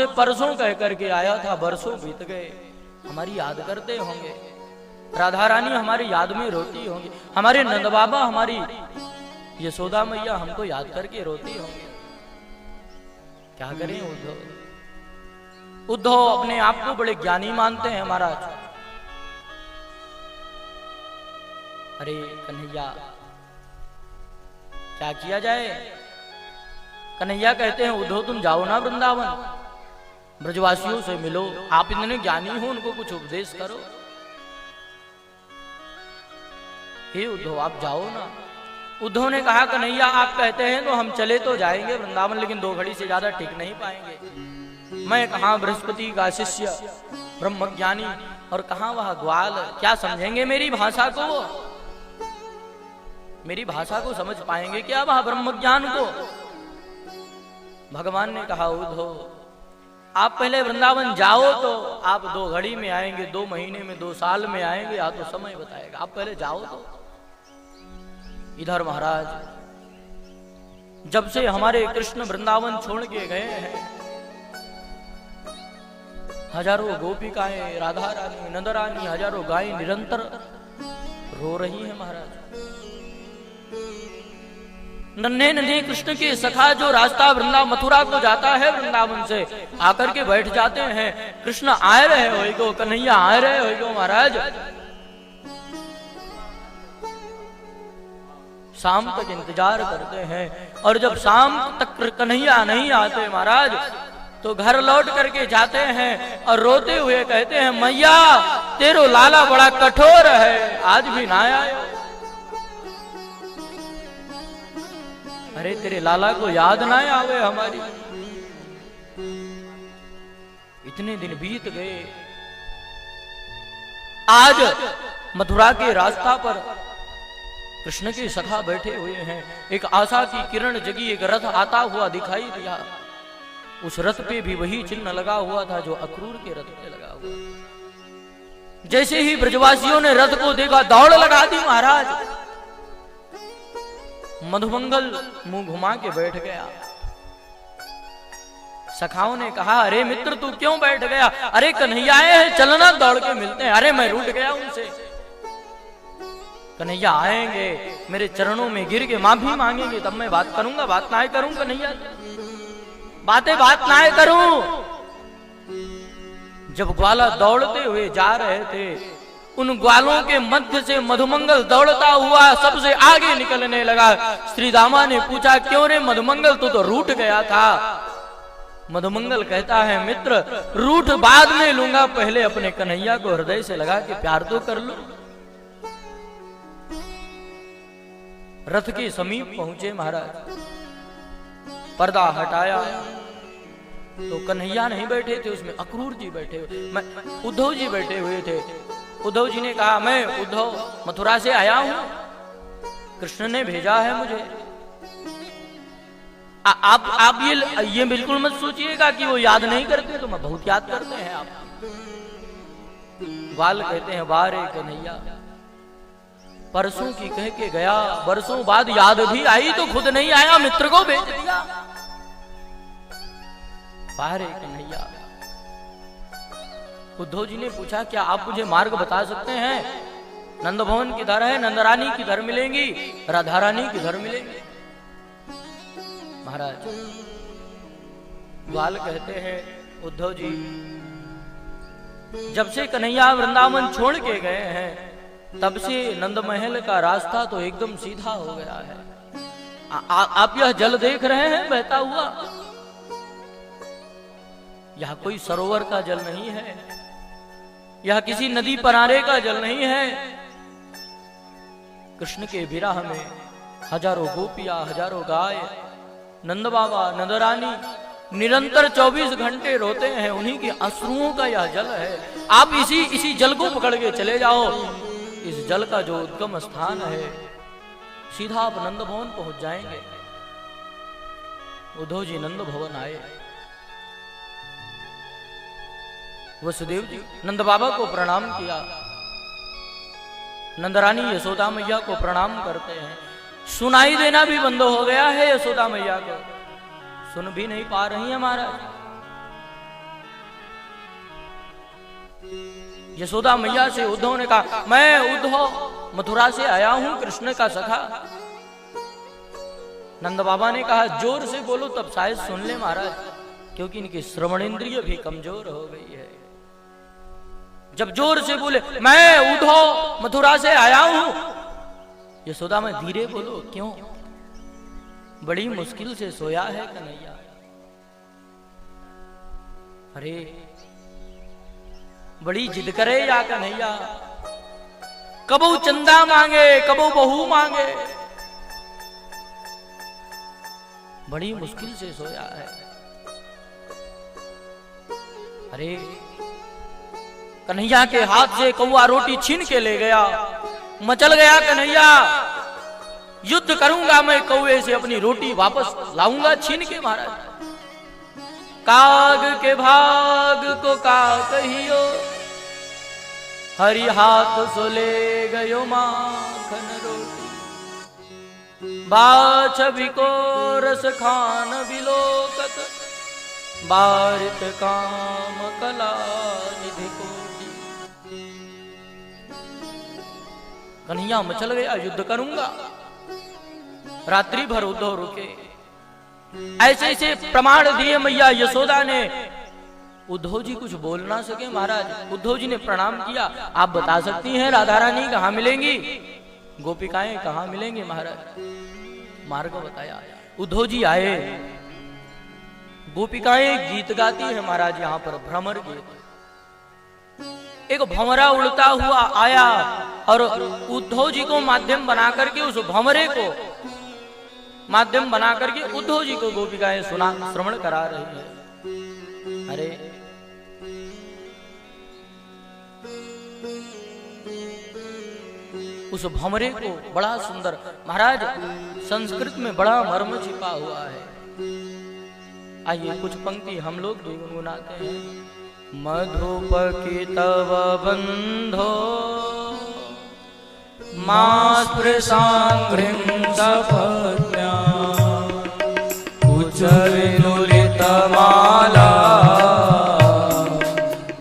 से परसों कह करके आया था, बरसों बीत गए, हमारी याद करते होंगे, राधा रानी हमारी याद में रोती होंगी, हमारे नंद बाबा, हमारी यशोदा मैया हमको याद करके रोती होंगी। क्या करें उद्धव? उद्धव अपने आप को बड़े ज्ञानी मानते हैं महाराज। अरे कन्हैया, क्या किया जाए? कन्हैया कहते हैं उद्धव तुम जाओ ना वृंदावन, ब्रजवासियों से मिलो, आप इतने ज्ञानी हो, उनको कुछ उपदेश करो। हे उद्धव आप जाओ ना। उद्धव ने कहा कन्हैया आप कहते हैं तो हम चले तो जाएंगे वृंदावन, लेकिन 2 घड़ी से ज्यादा टिक नहीं पाएंगे। मैं कहाँ बृहस्पति का शिष्य ब्रह्मज्ञानी और कहाँ वह ग्वाल, क्या समझेंगे मेरी भाषा को? मेरी भाषा को समझ पाएंगे क्या वह ब्रह्मज्ञान को? भगवान ने कहा उद्धव आप पहले वृंदावन जाओ तो आप 2 घड़ी में आएंगे, 2 महीने में, 2 साल में आएंगे, या तो समय बताएगा, आप पहले जाओ तो। इधर महाराज जब से हमारे कृष्ण वृंदावन छोड़ के गए हैं, हजारों गोपिकाएं, राधा रानी, नंद रानी, हजारों गायें निरंतर रो रही हैं महाराज। नन्हे नन्हे कृष्ण के सखा जो रास्ता वृंदा मथुरा को जाता है, वृंदावन से आकर के बैठ जाते हैं, कृष्ण आए रहे होइगो, कन्हैया आए रहे होइगो महाराज। शाम तक इंतजार करते हैं, और जब शाम तक कन्हैया नहीं आते महाराज, तो घर लौट करके जाते हैं और रोते हुए कहते हैं मैया तेरो लाला बड़ा कठोर है, आज भी ना आए। अरे तेरे लाला को याद ना आवे हमारी? इतने दिन बीत गए, आज मथुरा के रास्ता पर कृष्ण के सखा बैठे हुए हैं, एक आशा की किरण जगी, एक रथ आता हुआ दिखाई दिया। उस रथ पे भी वही चिन्ह लगा हुआ था जो अक्रूर के रथ पे लगा हुआ। जैसे ही ब्रजवासियों ने रथ को देखा, दौड़ लगा दी महाराज। मधुमंगल मुंह घुमा के बैठ गया। सखाओं ने कहा अरे मित्र तू क्यों बैठ गया? अरे कन्हैया आए हैं, चलना दौड़ के मिलते हैं। अरे मैं रूठ गया उनसे। कन्हैया आएंगे, मेरे चरणों में गिर के माफी मांगेंगे, तब मैं बात करूंगा। बात ना करूं कन्हैया, बात ना करूं। जब ग्वाला दौड़ते हुए जा रहे थे, उन ग्वालों के मध्य से मधुमंगल दौड़ता हुआ सबसे आगे निकलने लगा। श्री दामा ने पूछा क्यों रे मधुमंगल, तू तो रूठ गया था। मधुमंगल कहता है मित्र रूठ बाद में लूंगा, पहले अपने कन्हैया को हृदय से लगा के प्यार तो कर लो। रथ के समीप पहुंचे महाराज, पर्दा हटाया तो कन्हैया नहीं बैठे थे, उसमें अक्रूर जी बैठे हुए, उद्धव जी बैठे हुए थे। उद्धव जी ने कहा मैं उद्धव मथुरा से आया हूं, कृष्ण ने भेजा है मुझे। आप ये बिल्कुल मत सोचिएगा कि वो याद नहीं करते, तो मैं बहुत याद करते हैं आप। ग्वाल कहते हैं वाह रे कन्हैया, परसों की कह के गया, बरसों बाद याद भी आई तो खुद नहीं आया, मित्र को भेज दिया। वाह रे कन्हैया। उद्धव जी ने पूछा क्या आप मुझे मार्ग बता सकते हैं? नंद भवन किधर है? नंदरानी किधर मिलेंगी? राधा रानी किधर मिलेंगी? महाराज ग्वाल कहते हैं उद्धव जी जब से कन्हैया वृंदावन छोड़ के गए हैं, तब से नंद महल का रास्ता तो एकदम सीधा हो गया है। आप यह जल देख रहे हैं बहता हुआ, यह कोई सरोवर का जल नहीं है, यह किसी नदी पनारे का जल नहीं है। कृष्ण के विरह में हजारों गोपियां, हजारों गाय, नंद बाबा, नंद रानी निरंतर 24 घंटे रोते हैं, उन्हीं के अश्रुओं का यह जल है। आप इसी जल को पकड़ के चले जाओ, इस जल का जो उद्गम स्थान है, सीधा आप नंद भवन पहुंच जाएंगे। उद्धव जी नंद भवन आए, वसुदेव जी नंद बाबा को प्रणाम किया, नंदरानी यशोदा मैया को प्रणाम करते हैं। सुनाई देना भी बंद हो गया है यशोदा मैया को, सुन भी नहीं पा रही है महाराज। यशोदा मैया से उद्धव ने कहा, मैं उद्धव मथुरा से आया हूं, कृष्ण का सखा। नंद बाबा ने कहा, जोर से बोलो तब शायद सुन ले महाराज, क्योंकि इनकी श्रवण इंद्रिय भी कमजोर हो गई है। जब जोर से बोले, मैं उद्धव मथुरा से आया हूं, यशोदा में धीरे बोलो, क्यों? बड़ी मुश्किल से सोया है कन्हैया। अरे बड़ी जिद करे या कन्हैया, कबू चंदा मांगे, कबू बहू मांगे, बड़ी मुश्किल से सोया है। अरे कन्हैया के हाथ से कौआ रोटी छीन के ले गया, मचल गया कन्हैया, युद्ध करूंगा मैं कौए से, अपनी रोटी वापस लाऊंगा छीन के। महाराज काग के भाग को का कहियो, हरि हाथ सो ले गयो माखन रोटी। बाछवी को रस खान बिलोकत, बारित काम कला निधि कोटि। कन्हैया मचल गया, युद्ध करूंगा। रात्रि भर उद्धव रुके, ऐसे ऐसे प्रमाण दिए मैया यशोदा ने। उद्धव जी कुछ बोल ना सके। महाराज उद्धव जी ने प्रणाम किया, आप बता सकती हैं राधा रानी कहाँ मिलेंगी, गोपिकाएं कहाँ मिलेंगी? महाराज मार्ग बताया। उद्धव जी आए, गोपिकाएं गीत गाती है महाराज, यहाँ पर भ्रमर गीत। एक भंवरा उड़ता हुआ आया और उद्धव जी को माध्यम बना करके, उस भंवरे को माध्यम बना करके उद्धव जी को गोपिकाएं सुना श्रवण करा रही है। अरे उस भंवरे को बड़ा सुंदर, महाराज संस्कृत में बड़ा मर्म छिपा हुआ है। आइए कुछ पंक्ति हम लोग भी गुनगुनाते हैं। मधुपकी तव बंधो मास्पृशांघ्रिं सपत्न्या, कुचविलुलितमाला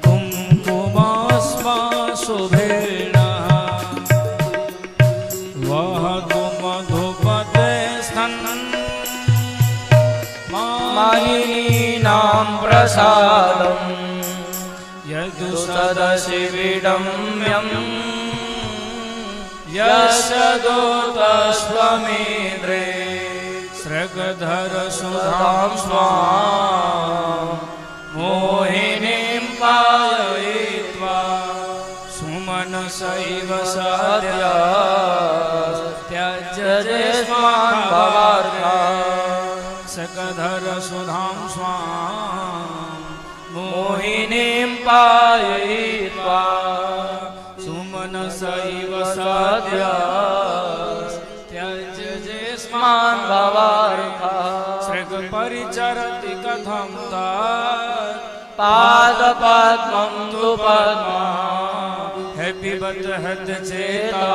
कुङ्कुमास्मा शुभेण, वहतु मधुपते स्तन मानिनीनां प्रसादं, यदु सदसि विडम्यम् यस्यदोतस्वमेन्द्रे, सृगधर सुधां स्वां मोहिनीं पालयित्वा, सुमनसैव सद्या त्यज्य स्वान् भवार्था, सृगधर सुधां स्वां मोहिनीं पालयित्वा, सुमनसैव सद्या त्यज्य स्मान् भवार्था, सृग परिचरति कथं तत् पादपद्मं तु पद्मा, हे पिबत हतचेता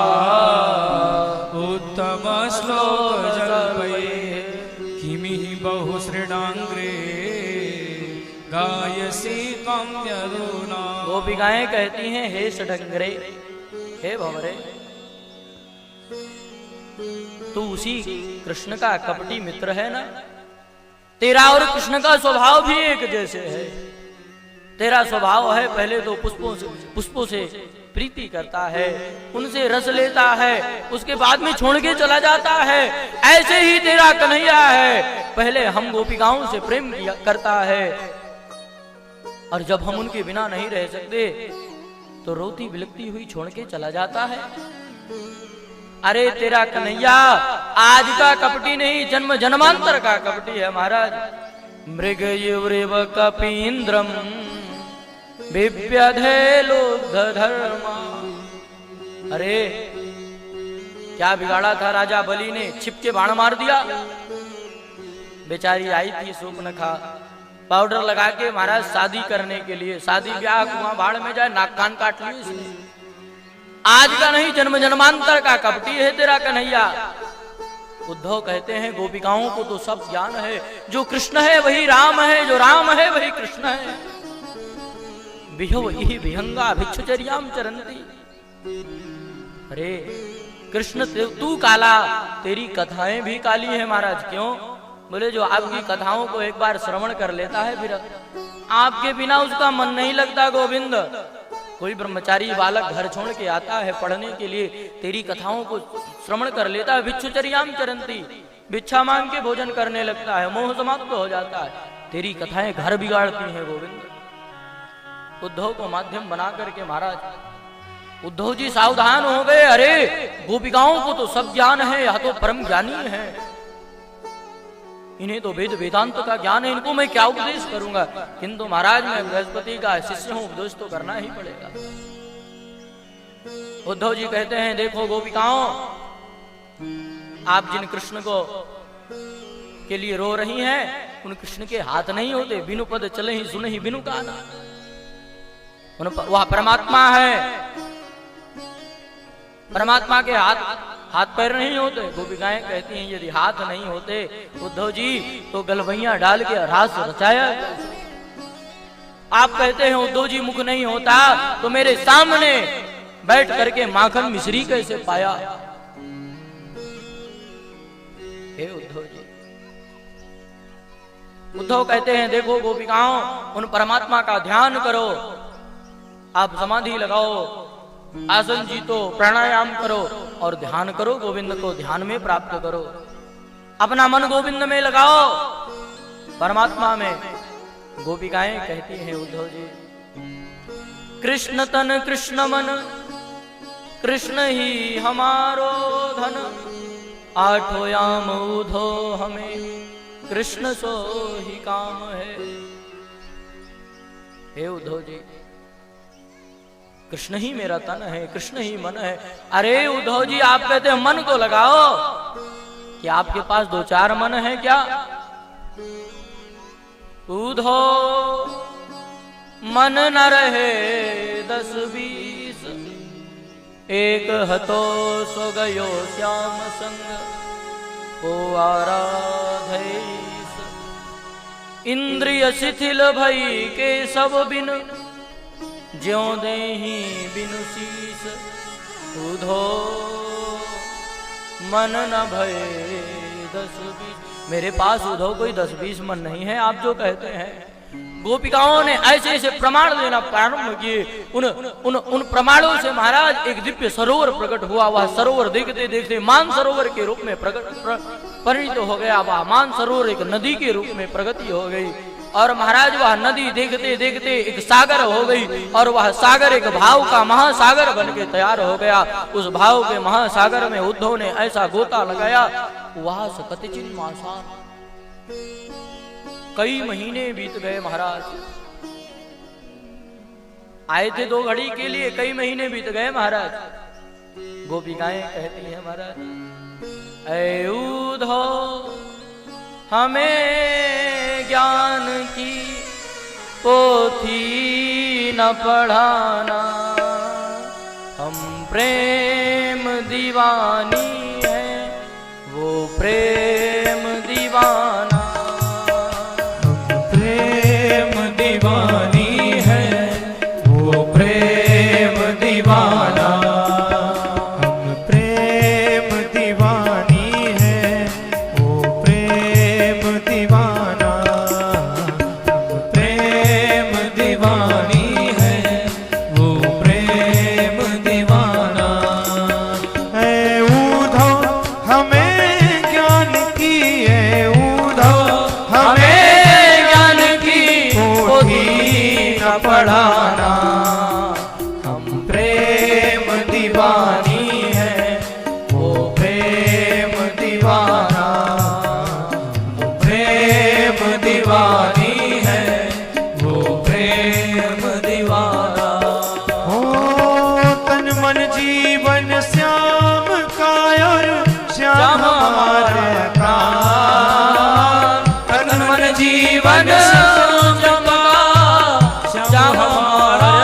उत्तम श्लोक जल्पये, किमिहि बहुश्रीणाङ्ग्रे गायसी त्वं यदुना। गोपिकाएं कहती हैं, हे सडंगरे, हे भंवरे, तू उसी कृष्ण का कपटी मित्र है ना? तेरा और कृष्ण का स्वभाव भी एक जैसे है। तेरा स्वभाव है पहले तो पुष्पों से प्रीति करता है, उनसे रस लेता है, उसके बाद में छोड़ के चला जाता है। ऐसे ही तेरा कन्हैया है, पहले हम गोपिकाओं से प्रेम करता है और जब हम उनके बिना नहीं रह सकते तो रोती बिलकती हुई छोड़ के चला जाता है। अरे तेरा कन्हैया आज का कपटी नहीं, जन्म जन्मांतर का कपटी है महाराज। मृग युवरेव कपीन्द्रम बिप्यधे लुब्ध धर्मा। अरे क्या बिगाड़ा था राजा बलि ने, छिप के बाण मार दिया। बेचारी आई थी सूर्पनखा, पाउडर लगा के महाराज शादी करने के लिए, शादी ब्याह कुआं भाड़ में जाए, नाक कान काट लिए इसने। आज का नहीं, जन्म जन्मांतर का कपटी है तेरा कन्हैया। उद्धव कहते हैं गोपिकाओं को तो सब ज्ञान है, जो कृष्ण है वही राम है, जो राम है वही कृष्ण है। विहव इहि विहंगा भिक्षुचर्याम चरंती। अरे कृष्ण तू काला, तेरी कथाएं भी काली है महाराज। क्यों? बोले जो आपकी कथाओं को एक बार श्रवण कर लेता है फिर आपके बिना उसका मन नहीं लगता गोविंद। कोई ब्रह्मचारी बालक घर छोड़ के आता है पढ़ने के लिए, तेरी कथाओं को श्रवण कर लेता है, भिक्षुचर्याम चरंती, भिक्षा मांग के भोजन करने लगता है, मोह समाप्त हो जाता है। तेरी कथाएं घर बिगाड़ती हैं गोविंद। उद्धव को माध्यम बना करके महाराज उद्धव जी सावधान हो गए। अरे गोपिकाओं को तो सब ज्ञान है, यह तो परम ज्ञानी है, इन्हें तो वेद वेदांत का ज्ञान है, इनको मैं क्या उपदेश करूंगा। किंतु महाराज मैं बृहस्पति का शिष्य हूं, उपदेश तो करना ही पड़ेगा। उद्धव जी कहते हैं देखो गोपिकाओं, आप जिन कृष्ण को के लिए रो रही हैं उन कृष्ण के हाथ नहीं होते, बिनु पद चले ही सुने ही बिनु गाना। वह परमात्मा है, परमात्मा के हाथ पैर नहीं होते। गोपिकाएं कहती हैं यदि हाथ नहीं होते उद्धव जी तो गलवैया डाल के रास रचाया। आप कहते हैं उद्धव जी मुख नहीं होता तो मेरे सामने बैठ करके माखन मिश्री कैसे पाया। हे उद्धव जी, उद्धव कहते हैं देखो गोपिकाओं, उन परमात्मा का ध्यान करो, आप समाधि लगाओ, आसन जीतो, प्राणायाम करो और ध्यान करो, गोविंद को ध्यान में प्राप्त करो, अपना मन गोविंद में लगाओ, परमात्मा में। गोपिकाएं कहती हैं उद्धव जी कृष्ण तन कृष्ण मन, कृष्ण ही हमारो धन, आठो याम उधो हमें, कृष्ण सो ही काम है। हे उद्धव जी, कृष्ण ही मेरा तन है, कृष्ण ही मन है। अरे उद्धव जी आप कहते हैं मन को लगाओ, कि आपके पास 2-4 मन है क्या? उद्धव मन न रहे 10-20, एक हतो सो गयो श्याम संग, को आराधैस। इंद्रिय शिथिल भई के सब बिन, ज्यों देहि बिनु शीस। उधो मन न भये 10-20, मेरे पास उद्धव कोई 10-20 मन नहीं है आप जो कहते हैं। गोपिकाओं ने ऐसे ऐसे प्रमाण देना प्रारंभ किए। उन प्रमाणों से महाराज एक दिव्य सरोवर प्रकट हुआ। वह सरोवर देखते देखते मान सरोवर के रूप में परिणित हो गया। वह मान सरोवर एक नदी के रूप में प्रगति हो गई और महाराज वह नदी देखते देखते एक सागर हो गई और वह सागर एक भाव का महासागर बन के तैयार हो गया। उस भाव के महासागर में उद्धव ने ऐसा गोता लगाया, वह सकतिचिन मासा, कई महीने बीत गए महाराज। आए थे 2 घड़ी के लिए, कई महीने बीत गए महाराज। गोपिकाएं कहती हैं महाराज ऐ उद्धव हमें ज्ञान की पोथी न पढ़ाना, हम प्रेम दीवानी है वो प्रेम दीवाना, हम प्रेम दीवानी है वो प्रेम दीवाना, हम प्रेम दीवानी है वो प्रेम दीवाना, हम प्रेम दीवानी है वो प्रेम दीवाना। है उद्धव हमें ज्ञान की, है उद्धव हमें ज्ञान की पोथी न पढ़ाना, हम प्रेम दीवानी है वो प्रेम दीवाना, वो प्रेम दीवानी है वो प्रेम दीवाना। हो तन मन जीवन श्याम का और श्याम हमारा प्राण, तन मन जीवन श्याम का, श्याम हमारा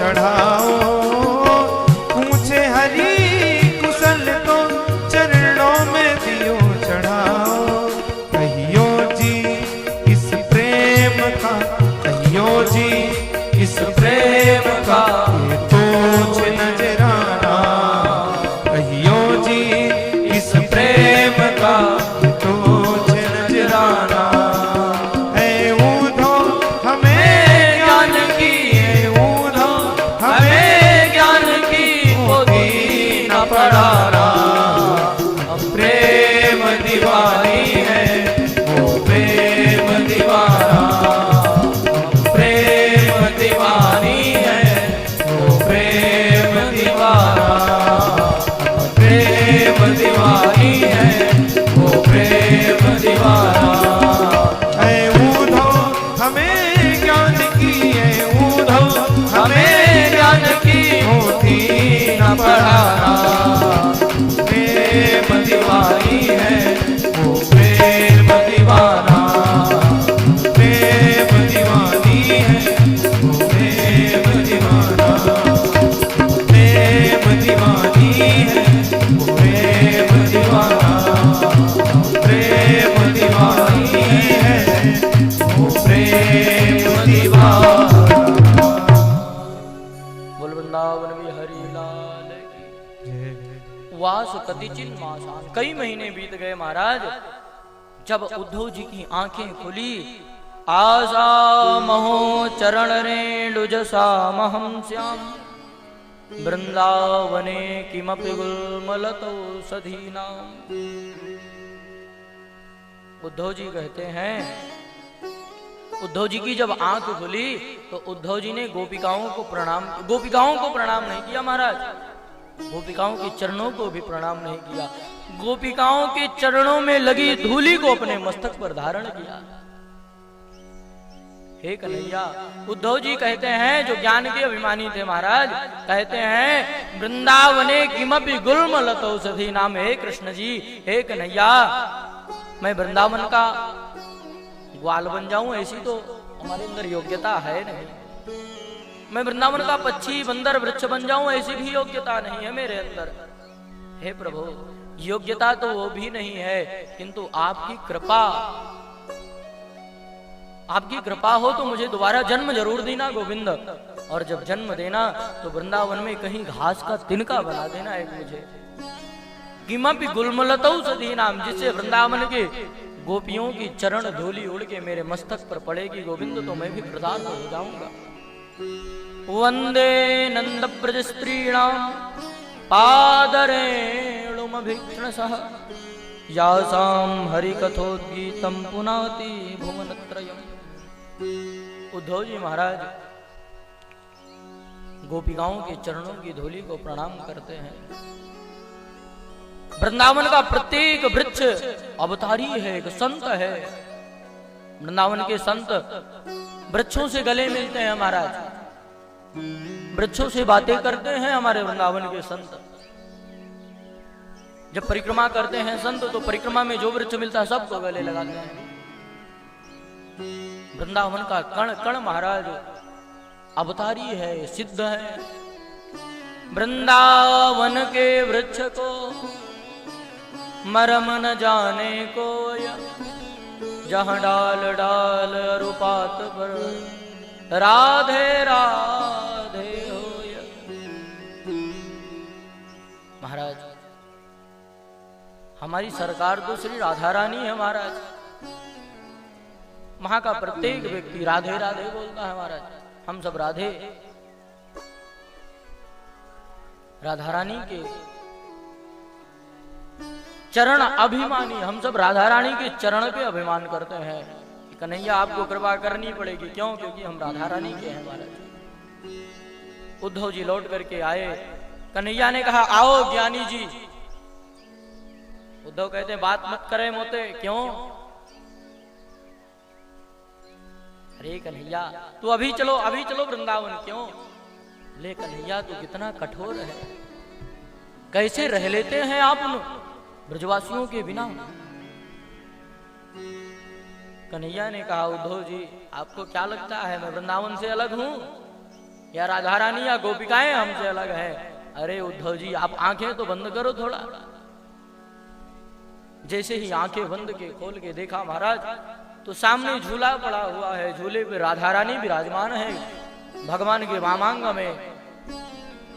चढ़ाओ, पूछे हरि कुशल तो चरणों में दियो चढ़ाओ। कहियो जी इस प्रेम का, कहियो जी इस प्रेम का ये तोछ नजराना। कहियो जी इस प्रेम का ये तोछ नजराना। है ऊधो हमें ज्ञान की, है ऊधो हमें ज्ञान की पोथी न पढ़ाना। अब प्रेम दीवानी है वो प्रेम दीवाना। प्रेम दीवानी है वो प्रेम दीवाना। प्रेम दीवानी है वो प्रेम दीवाना। है ऊधो हमें ज्ञान की, है ऊधो हमें ज्ञान की पोथी न पढ़ाना। प्रेम दीवानी है वो प्रेम दीवाना। प्रेम दीवानी है वो प्रेम दीवाना। प्रेम दीवानी है वो प्रेम दीवाना। प्रेम दीवानी है वो प्रेम दीवाना। बोल वृंदावन बिहारी लाल की। वास कतिचिन मासान, कई महीने बीत गए महाराज। जब उद्धव जी की आंखें खुली, आशा महो चरण रेणुज सामहं श्याम वृंदावने किमपि गुल्मलतो सधीनाम। उद्धव जी कहते हैं, उद्धव जी की जब आंख खुली तो उद्धव जी ने गोपिकाओं को प्रणाम नहीं किया महाराज। गोपिकाओं के चरणों को भी प्रणाम नहीं किया। गोपिकाओं के चरणों में लगी धूलि को अपने मस्तक पर धारण किया। हे कन्हैया, उद्धव जी कहते हैं, जो ज्ञान के अभिमानी थे महाराज, कहते हैं वृंदावने किमपि गुल्मलतो सधी नाम। हे कृष्ण जी, हे कन्हैया, मैं वृंदावन का ग्वाल बन जाऊं ऐसी तो हमारे अंदर योग्यता है नहीं। मैं वृंदावन का पक्षी बंदर वृक्ष बन जाऊं ऐसी भी योग्यता नहीं है मेरे अंदर। हे प्रभु, योग्यता तो वो भी नहीं है, किंतु आपकी कृपा हो तो मुझे दोबारा जन्म जरूर देना गोविंद। और जब जन्म देना तो वृंदावन में कहीं घास का तिनका बना देना एक मुझे। किमपि गुल्मलतौ सधी नाम, जिससे वृंदावन के गोपियों की चरण धूलि उड़ के मेरे मस्तक पर पड़ेगी गोविंद, तो मैं भी कृतार्थ हो जाऊंगा। वंदे नंद ब्रज स्त्रीणाम पादरेणुमभिक्षणसः यासां हरिकथोद्गीतं पुनाति भुवनत्रयम्। उद्धव जी महाराज गोपिकाओं के चरणों की धूलि को प्रणाम करते हैं। वृंदावन का प्रत्येक वृक्ष अवतारी है, एक संत है। वृंदावन के संत वृक्षों से गले मिलते हैं महाराज, वृक्षों से बातें करते हैं हमारे वृंदावन के संत। जब परिक्रमा करते हैं संत तो परिक्रमा में जो वृक्ष मिलता है सबको गले लगाते हैं। वृंदावन का कण कण महाराज अवतारी है, सिद्ध है। वृंदावन के वृक्ष को मरम न जाने कोय, जहां डाल डाल अरुपात पर राधे राधे होय। महाराज हमारी सरकार तो श्री राधा रानी है महाराज। वहां का प्रत्येक व्यक्ति राधे राधे बोलता है महाराज। हम सब राधे राधा रानी के चरण अभिमानी, हम सब राधा रानी के चरण पे अभिमान करते हैं। कन्हैया आपको कृपा करनी पड़ेगी, क्यों? क्योंकि हम राधा रानी के हैं महाराज। उद्धव जी लौट करके आए, कन्हैया ने कहा आओ ज्ञानी जी। उद्धव कहते हैं बात मत करे मोते, क्यों? अरे कन्हैया तू अभी चलो वृंदावन, क्यों? ले कन्हैया तू कितना कठोर है, कैसे रह लेते हैं आप उन ब्रजवासियों के बिना? कन्हैया ने कहा उद्धव जी आपको क्या लगता है मैं वृंदावन से अलग हूं? या राधा रानी या गोपिकाएं हमसे अलग है। अरे उद्धव जी आप आंखें तो बंद करो थोड़ा। जैसे ही आंखें बंद के खोल के देखा महाराज तो सामने झूला पड़ा हुआ है, झूले पे राधा रानी विराजमान है भगवान के वामांग में।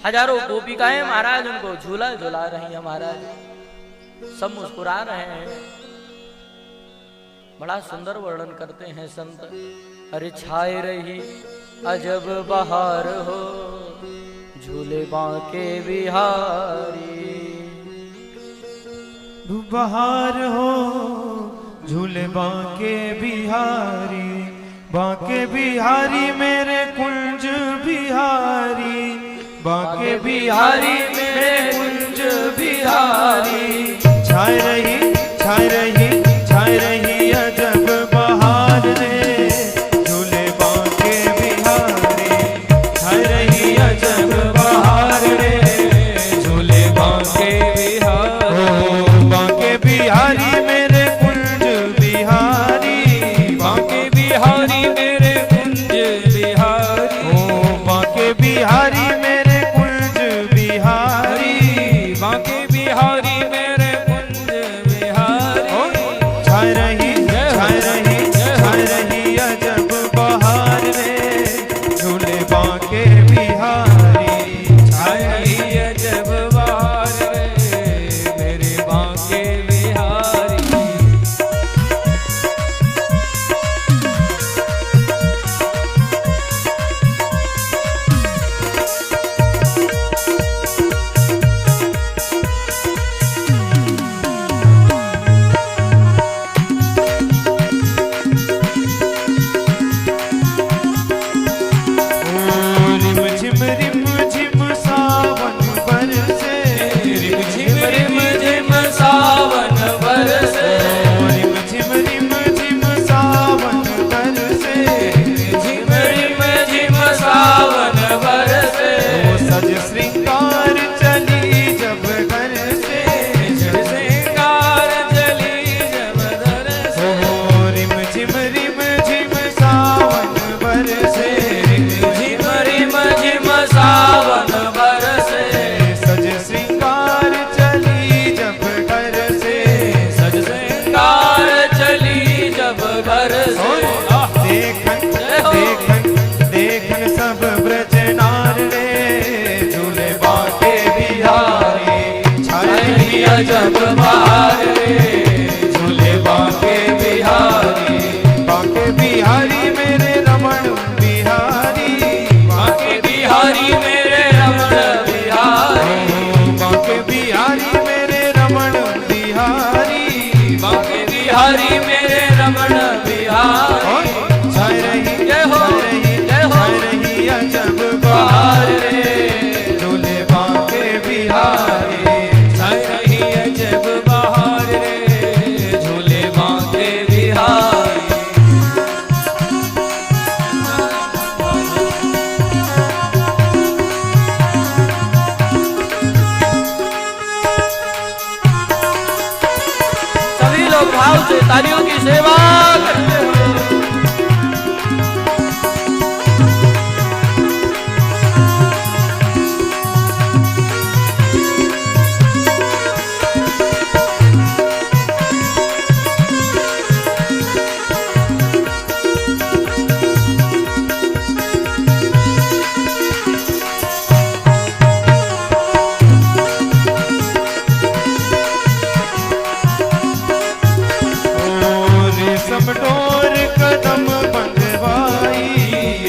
हजारों गोपिकाएं महाराज उनको झूला झूला रही है महाराज, सब मुस्कुरा रहे हैं। बड़ा सुंदर वर्णन करते हैं संत। अरे छाए रही अजब बहार हो झूले बांके बिहारी। बहार हो झूले बांके बिहारी, बांके बिहारी मेरे कुंज बिहारी, बांके बिहारी मेरे कुंज बिहारी। छाए रही छाए रही छाए रही अजब बहार रे झूले बांके बिहारी। छाए रही अजब बहार रे झूले बांके बिहारी। बांके बिहारी मेरे कुंज बिहारी, बांके बिहारी मेरे कुंज बिहारी। ओ बांके बिहारी मेरे कुंज बिहारी, बांके बिहारी मेरे कुंज बिहारी। छाए रही छाए रही छाए रही अजब बहार रे झूले बांके बिहारी। छाए रही अजब बहार रे मेरे बांके बिहारी। रिम झिम सावन बरसे, रिम झिम सावन बरसे, रिम झिम सावन बरसे, रिम झिम सावन बरसे। वो सज श्रृंगार चली जब घर से, श्रृंगार चली जब घर से। रिम झिम सावन बरसे, रिम झिम सावन बरसे। सज श्रृंगार चली जब घर से, सज श्रृंगार चली जब घर से। देखन देखन देखन सब ब्रज नार रे झूले बांके बिहारी। छाए रही अजब बहार रे झूले बांके बिहारी। बांके बिहारी मेरे रमण बिहारी, बांके बिहारी मेरे रमण बिहारी। बांके बिहारी मेरे रमण बिहारी, बांके बिहारी मेरे रमण बिहारी। छाए रही छाए रही अजब बहार रे झूले बांके बिहारी। छाए रही अजब बहार रे झूले बांके बिहारी। सभी लोग भाव से तालियों की सेवा करते हुए रेशम डोर कदम बंधवाई,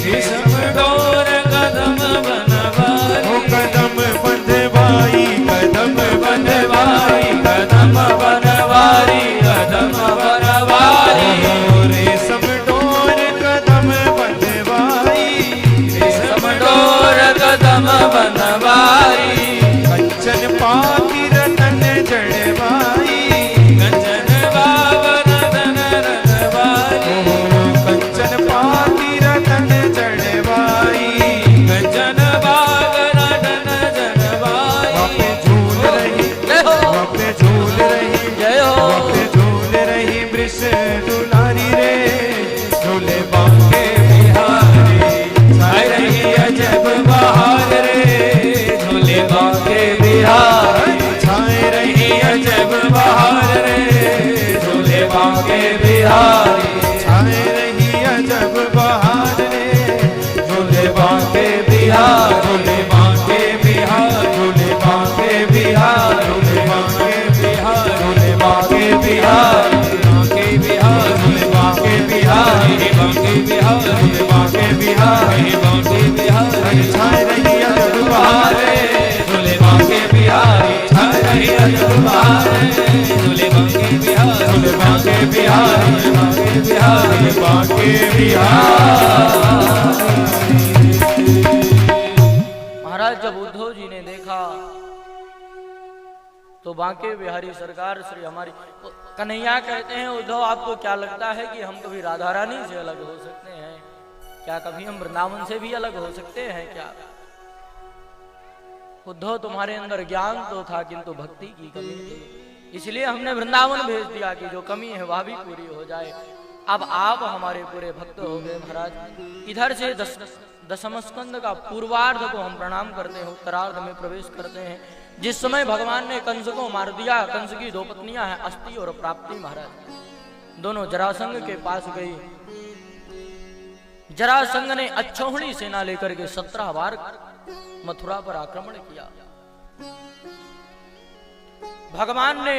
रेशम डोर कदम बनवाई। ओ कदम बंधवाई कदम बंधवाई कदम बनवारी कदम बनवारी। रेशम डोर कदम बंधवाई, रेशम डोर कदम बनवाई। कंचन पाती रतन जड़वाई, कंचन कंचन पाती रतन जड़वाई, कंचन बाग रतन जड़वाई। वहाँ झूल रही वहाँ झूल रही वहाँ झूल रही वृष दुलारी रे झूले बांके बिहारी। छाए रही अजब बिहारी बांके बिहारी छाए रही अजब बहारे झूले बांके बिहारी छाए रही अजब बहारे झूले बांके बिहारी झूले बांके बिहारी बांके बिहारी बांके बिहारी। महाराज जब उद्धव जी ने देखा तो बांके बिहारी सरकार श्री हमारी कन्हैया कहते हैं, उद्धव आपको क्या लगता है कि हम कभी राधा रानी से अलग हो सकते हैं क्या? कभी हम वृंदावन से भी अलग हो सकते हैं क्या? उद्धव तुम्हारे अंदर ज्ञान तो था किंतु भक्ति की कमी थी, इसलिए हमने वृंदावन भेज दिया कि जो कमी है वह भी पूरी हो जाए। अब आप हमारे पूरे भक्त हो गए महाराज। इधर से दशम स्कंद का पूर्वार्ध को हम प्रणाम करते हैं, उत्तरार्ध में प्रवेश करते हैं। जिस समय भगवान ने कंस को मार दिया, कंस की दो पत्नियां हैं अस्ति और प्राप्ति महाराज, दोनों जरासंध के पास गई। जरासंध ने अक्षौहिणी सेना लेकर के 17 बार मथुरा पर आक्रमण किया। भगवान ने